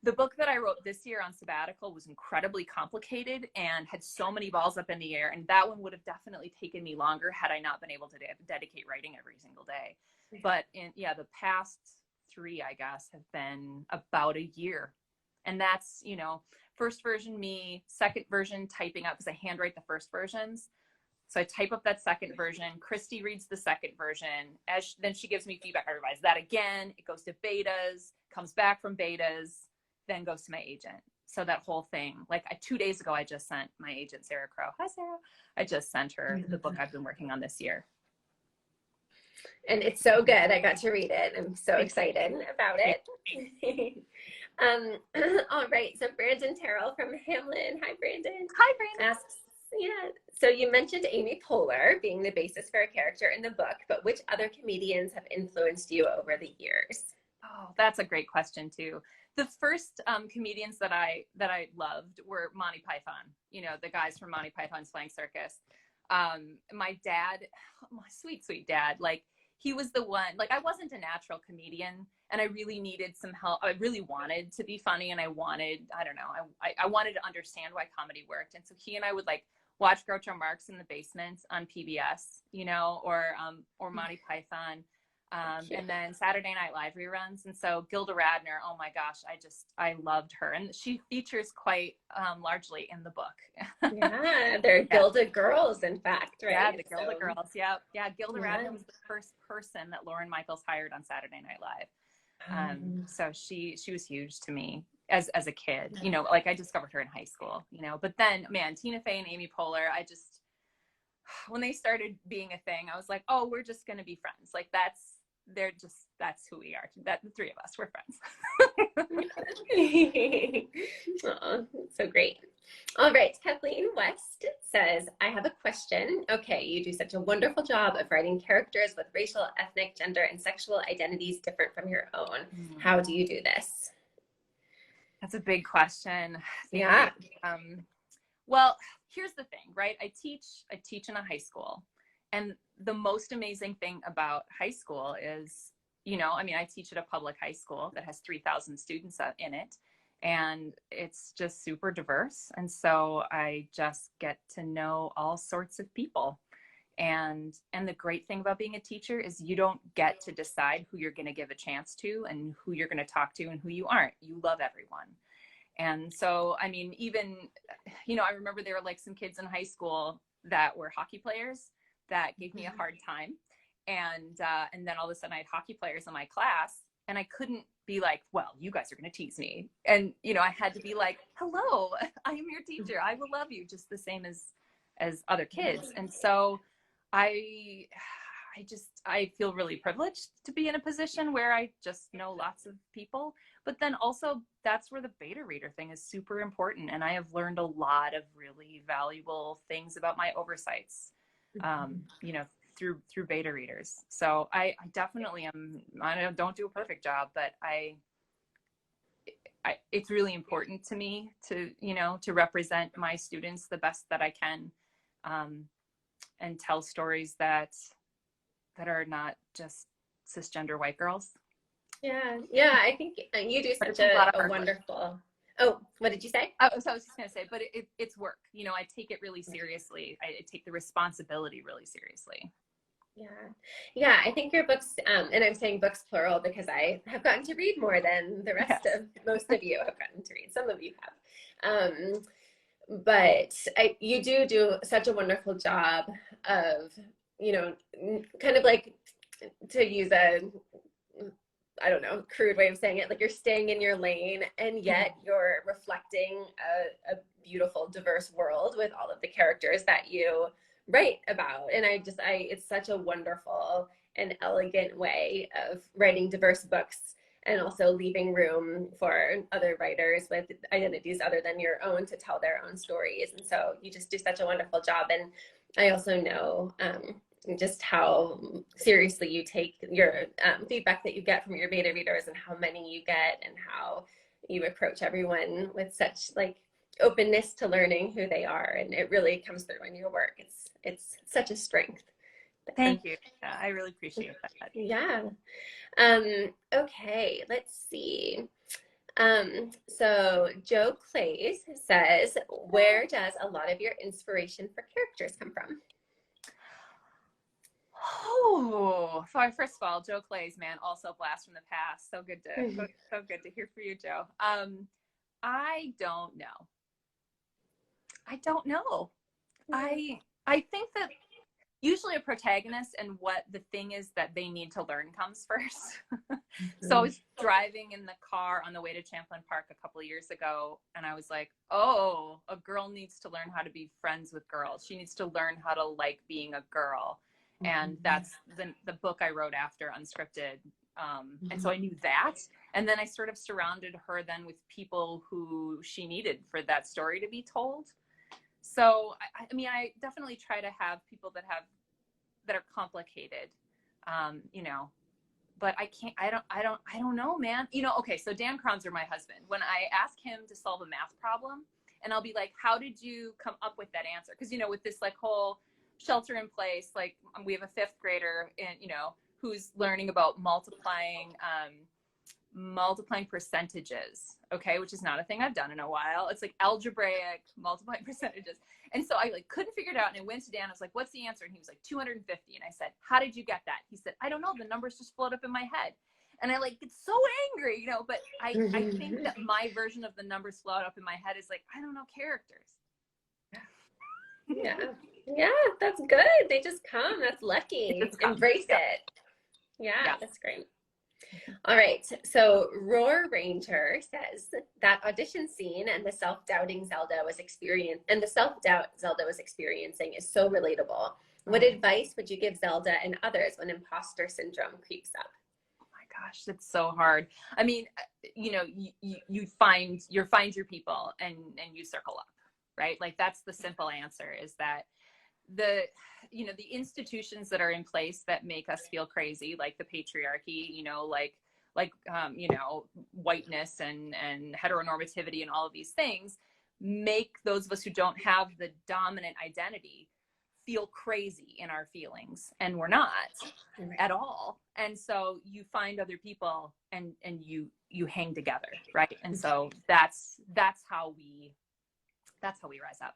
The book that I wrote this year on sabbatical was incredibly complicated and had so many balls up in the air. And that one would have definitely taken me longer had I not been able to dedicate writing every single day. But the past 3, I guess, have been about a year. And that's, first version me, second version typing up, because I handwrite the first versions. So I type up that second version. Christy reads the second version. Then she gives me feedback. I revise that again. It goes to betas, comes back from betas, then goes to my agent. so that whole thing, like 2 days ago, I just sent my agent, Sarah Crow. Hi, Sarah. I just sent her the book I've been working on this year. And it's so good. I got to read it. I'm so excited about it. All right. So Brandon Terrell from Hamlin. Hi, Brandon. Hi, Brandon. Asks, yeah. So you mentioned Amy Poehler being the basis for a character in the book, but which other comedians have influenced you over the years? Oh, that's a great question too. The first comedians that I loved were Monty Python. You know, the guys from Monty Python's Flying Circus. My dad, my sweet dad, like he was the one. Like I wasn't a natural comedian, and I really needed some help. I really wanted to be funny, and I wanted to understand why comedy worked. And so he and I would like watch Groucho Marx in the basement on PBS, you know, or Monty Python. And then Saturday Night Live reruns. And so Gilda Radner, oh my gosh, I loved her. And she features quite largely in the book. Yeah, they're Gilda girls, in fact, right? Yeah, the Gilda girls. Yeah. Gilda Radner was the first person that Lorne Michaels hired on Saturday Night Live. So she was huge to me as a kid, you know, like I discovered her in high school, you know, but then man, Tina Fey and Amy Poehler, when they started being a thing, I was like, oh, we're just going to be friends. Like that's who we are. That the three of us, we're friends. Oh, so great. All right. Kathleen West says, I have a question. Okay. You do such a wonderful job of writing characters with racial, ethnic, gender, and sexual identities different from your own. How do you do this? That's a big question. Yeah. Well, here's the thing, right? I teach in a high school, and the most amazing thing about high school is, you know, I mean, I teach at a public high school that has 3,000 students in it, and it's just super diverse. And so I just get to know all sorts of people. And the great thing about being a teacher is you don't get to decide who you're going to give a chance to and who you're going to talk to and who you aren't. You love everyone. And so, I mean, even, you know, I remember there were like some kids in high school that were hockey players that gave me a hard time. And then all of a sudden I had hockey players in my class, and I couldn't be like, well, you guys are going to tease me. And, you know, I had to be like, hello, I am your teacher. I will love you just the same as other kids. And so I feel really privileged to be in a position where I just know lots of people, but then also that's where the beta reader thing is super important. And I have learned a lot of really valuable things about my oversights, you know, through beta readers. So I definitely am, I don't do a perfect job, but it's really important to me to, you know, to represent my students the best that I can, and tell stories that are not just cisgender white girls. Yeah. I think you do such a wonderful. Oh, what did you say? So I was just going to say, but it's work. You know, I take it really seriously. I take the responsibility really seriously. Yeah. I think your books, and I'm saying books plural because I have gotten to read more than the rest of most of you have gotten to read. Some of you have. But you do such a wonderful job of, you know, kind of like, to use a, I don't know, crude way of saying it, like you're staying in your lane, and yet you're reflecting a beautiful, diverse world with all of the characters that you write about. And it's such a wonderful and elegant way of writing diverse books, and also leaving room for other writers with identities other than your own to tell their own stories. And so you just do such a wonderful job. And I also know just how seriously you take your feedback that you get from your beta readers, and how many you get, and how you approach everyone with such like openness to learning who they are. And it really comes through in your work. It's such a strength. Thank you. Yeah, I really appreciate that. Yeah. Okay, let's see. So Joe Clays says, where does a lot of your inspiration for characters come from? Oh, so first of all, Joe Clays, man, also blast from the past. So good to hear from you, Joe. I don't know. I think that, usually a protagonist and what the thing is that they need to learn comes first. So I was driving in the car on the way to Champlain Park a couple of years ago, and I was like, oh, a girl needs to learn how to be friends with girls. She needs to learn how to like being a girl. And that's the book I wrote after Unscripted. And so I knew that. And then I sort of surrounded her then with people who she needed for that story to be told. So, I mean, I definitely try to have people that are complicated, you know, but I don't know, man. You know, okay, so Dan Kronzer, my husband, when I ask him to solve a math problem, and I'll be like, how did you come up with that answer? Because, you know, with this like whole shelter in place, like we have a fifth grader, and you know, who's learning about multiplying percentages, okay, which is not a thing I've done in a while. It's like algebraic multiplying percentages. And so I like couldn't figure it out, and I went to Dan. I was like, what's the answer? And he was like 250. And I said, how did you get that? He said, I don't know, the numbers just float up in my head. And I like get so angry, you know, but I think that my version of the numbers float up in my head is like, I don't know characters. Yeah, that's good. They just come. That's lucky. Embrace it. Yeah, that's great. All right, so Roar Ranger says that audition scene and the self-doubting Zelda was experiencing is so relatable. What advice would you give Zelda and others when imposter syndrome creeps up? Oh my gosh, that's so hard. I mean, you know, you find your people and you circle up, right? Like that's the simple answer, is that the institutions that are in place that make us feel crazy, like the patriarchy, you know, like you know, whiteness and heteronormativity and all of these things, make those of us who don't have the dominant identity feel crazy in our feelings, and we're not at all. And so you find other people and you hang together, right? And so that's how we rise up.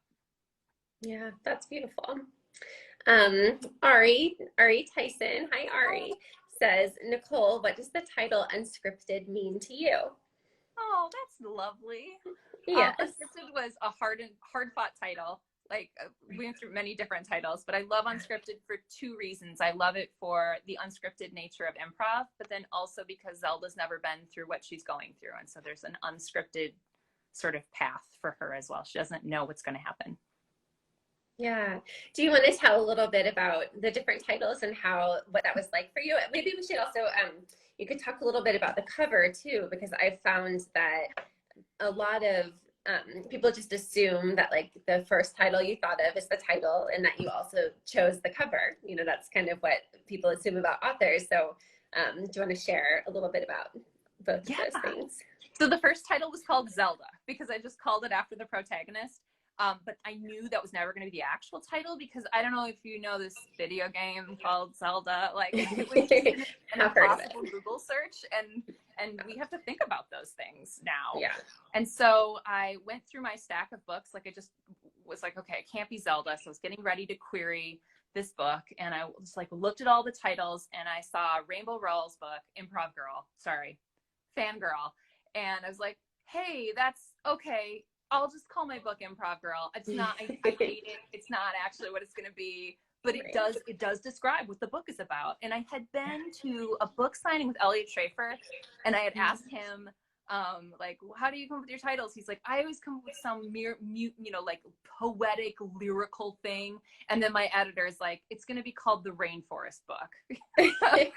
Yeah, that's beautiful. Ari Tyson, hi Ari, says, Nicole, what does the title Unscripted mean to you? Oh, that's lovely. Yes. Unscripted was a hard-fought title. Like we went through many different titles, but I love Unscripted for two reasons. I love it for the unscripted nature of improv, but then also because Zelda's never been through what she's going through. And so there's an unscripted sort of path for her as well. She doesn't know what's going to happen. Yeah. Do you want to tell a little bit about the different titles and what that was like for you? Maybe we should also, you could talk a little bit about the cover too, because I found that a lot of people just assume that like the first title you thought of is the title, and that you also chose the cover. You know, that's kind of what people assume about authors. So do you want to share a little bit about both of those things? So the first title was called Zelda because I just called it after the protagonist. But I knew that was never going to be the actual title, because I don't know if you know this video game called Zelda. Like it was just an impossible Google search, and we have to think about those things now. Yeah. And so I went through my stack of books. Like I just was like, okay, it can't be Zelda. So I was getting ready to query this book, and I was like looked at all the titles, and I saw Rainbow Rowell's book, Fangirl, and I was like, hey, that's okay. I'll just call my book Improv Girl. It's not, I hate it. It's not actually what it's going to be, but it does describe what the book is about. And I had been to a book signing with Elliot Schrafer, and I had asked him, like, how do you come up with your titles? He's like, I always come up with some like poetic, lyrical thing. And then my editor is like, it's going to be called The Rainforest Book. So I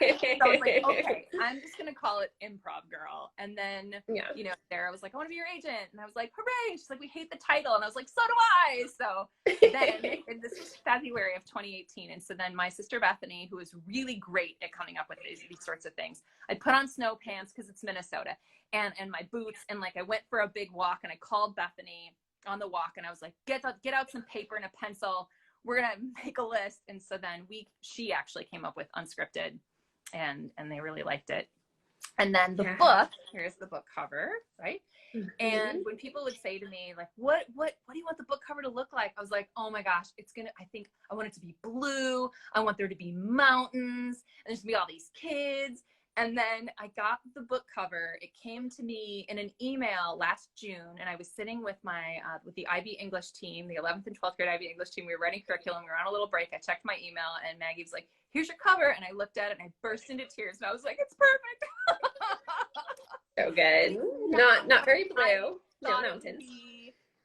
was like, okay, I'm just going to call it Improv Girl. And then, you know, Sarah was like, I want to be your agent. And I was like, hooray. And she's like, we hate the title. And I was like, so do I. So then, and this was February of 2018. And so then my sister Bethany, who is really great at coming up with these sorts of things, I put on snow pants because it's Minnesota, and my boots, and like I went for a big walk, and I called Bethany on the walk, and I was like, get out some paper and a pencil, we're gonna make a list. And so then she actually came up with Unscripted, and they really liked it. And then the book, here's the book cover, right? Mm-hmm. And when people would say to me like, what do you want the book cover to look like? I was like, oh my gosh, I want it to be blue, I want there to be mountains, and there's gonna be all these kids, And then I got the book cover. It came to me in an email last June, and I was sitting with my with the IB English team, the 11th and 12th grade IB English team. We were writing curriculum. We were on a little break. I checked my email, and Maggie was like, "Here's your cover." And I looked at it, and I burst into tears. And I was like, "It's perfect." So good. Not very blue. No mountains.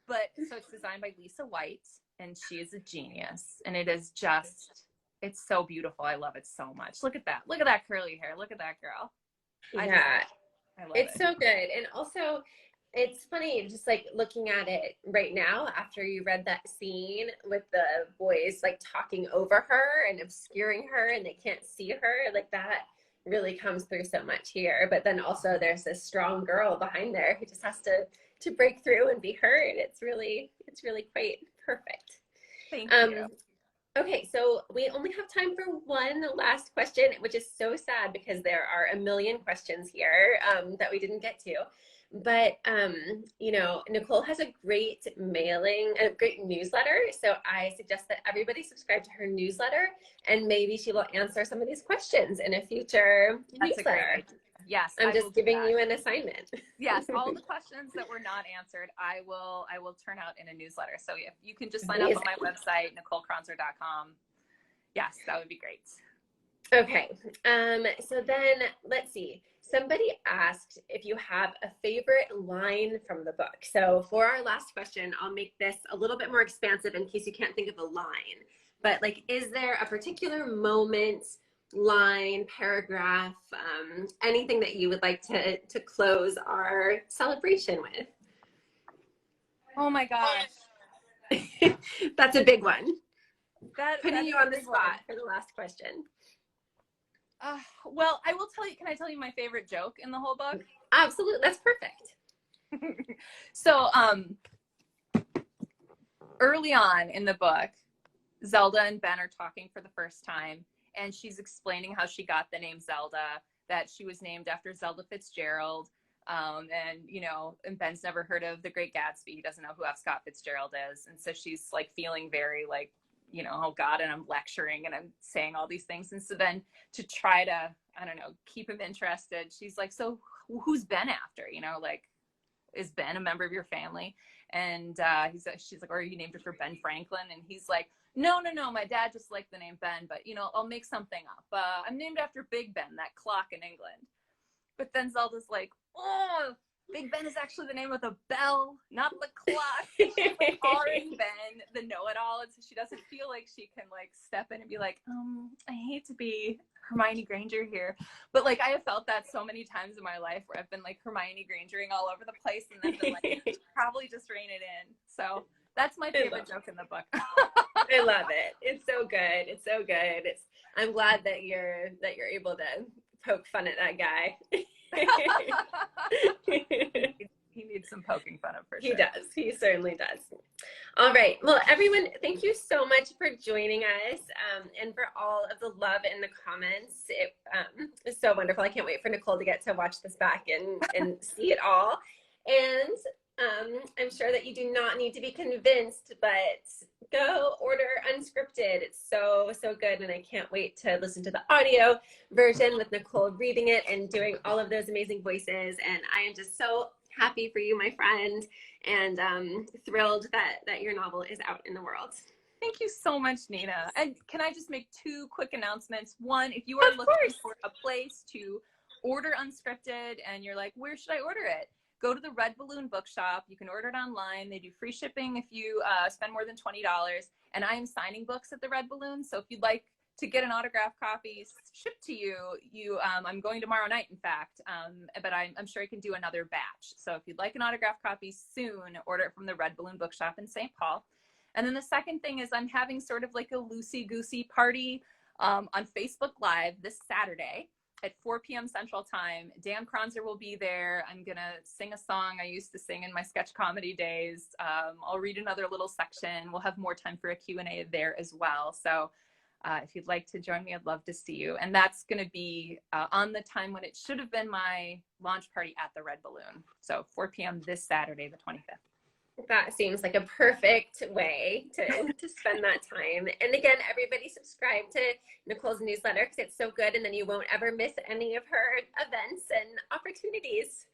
But so it's designed by Lisa White, and she is a genius. And it is just, it's so beautiful. I love it so much. Look at that. Look at that curly hair. Look at that girl. I love it. It's so good. And also, it's funny, just like looking at it right now after you read that scene with the boys like talking over her and obscuring her and they can't see her, like that really comes through so much here. But then also there's this strong girl behind there who just has to break through and be heard. It's really quite perfect. Thank you. Okay, so we only have time for one last question, which is so sad because there are a million questions here that we didn't get to. But, you know, Nicole has a great great newsletter. So I suggest that everybody subscribe to her newsletter, and maybe she will answer some of these questions in a future newsletter. Yes, I'm just giving you an assignment. Yes, all the questions that were not answered, I will turn out in a newsletter. So if you can just sign up on my website, NicoleKronzer.com. Yes, that would be great. Okay, so then let's see. Somebody asked if you have a favorite line from the book. So for our last question, I'll make this a little bit more expansive in case you can't think of a line. But like, is there a particular moment, line, paragraph, anything that you would like to close our celebration with? Oh my gosh. That's a big one. Putting you on the spot for the last question. Well, I will tell you, can I tell you my favorite joke in the whole book? Absolutely, that's perfect. So, early on in the book, Zelda and Ben are talking for the first time, and she's explaining how she got the name Zelda, that she was named after Zelda Fitzgerald. And, you know, and Ben's never heard of The Great Gatsby. He doesn't know who F. Scott Fitzgerald is. And so she's like feeling very like, you know, oh God, and I'm lecturing and I'm saying all these things. And so then to try to, I don't know, keep him interested, she's like, so who's Ben after? You know, like, is Ben a member of your family? And she's like, or are you named after Ben Franklin? And he's like, no, my dad just liked the name Ben, but, you know, I'll make something up. I'm named after Big Ben, that clock in England. But then Zelda's like, oh, Big Ben is actually the name of the bell, not the clock. Like, already Ben, the know-it-all, and so she doesn't feel like she can like step in and be like, I hate to be Hermione Granger here, but like I have felt that so many times in my life where I've been like Hermione Grangering all over the place, and then been like, probably just rein it in. So that's my favorite joke in the book. I love it. It's so good. It's so good. I'm glad that you're able to poke fun at that guy. He needs some poking fun of for sure. He does. He certainly does. All right. Well, everyone, thank you so much for joining us and for all of the love in the comments. It was so wonderful. I can't wait for Nicole to get to watch this back and see it all. And I'm sure that you do not need to be convinced, but go order Unscripted. It's so good, and I can't wait to listen to the audio version with Nicole reading it and doing all of those amazing voices. And I am just so happy for you, my friend, and thrilled that your novel is out in the world. Thank you so much, Nina. And can I just make two quick announcements? One, if you are looking for a place to order Unscripted and you're like, where should I order it? Go to the Red Balloon Bookshop. You can order it online. They do free shipping if you spend more than $20. And I am signing books at the Red Balloon. So if you'd like to get an autographed copy shipped to you, I'm going tomorrow night, in fact. But I'm sure I can do another batch. So if you'd like an autographed copy soon, order it from the Red Balloon Bookshop in St. Paul. And then the second thing is I'm having sort of like a loosey-goosey party on Facebook Live this Saturday at 4 p.m. Central Time. Dan Kronzer will be there. I'm going to sing a song I used to sing in my sketch comedy days. I'll read another little section. We'll have more time for a Q&A there as well. So if you'd like to join me, I'd love to see you. And that's going to be on the time when it should have been my launch party at the Red Balloon. So 4 p.m. this Saturday, the 25th. That seems like a perfect way to spend that time. And again, everybody subscribe to Nicole's newsletter because it's so good, and then you won't ever miss any of her events and opportunities.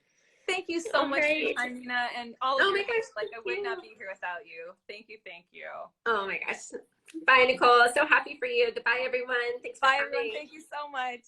Thank you so much for your time, Nina, and all of Oh your my gosh, like I would not be here without you. Thank you, thank you. oh my gosh. Bye, Nicole. So happy for you. Goodbye, everyone. Thanks for Bye, coming. everyone. Thank you so much.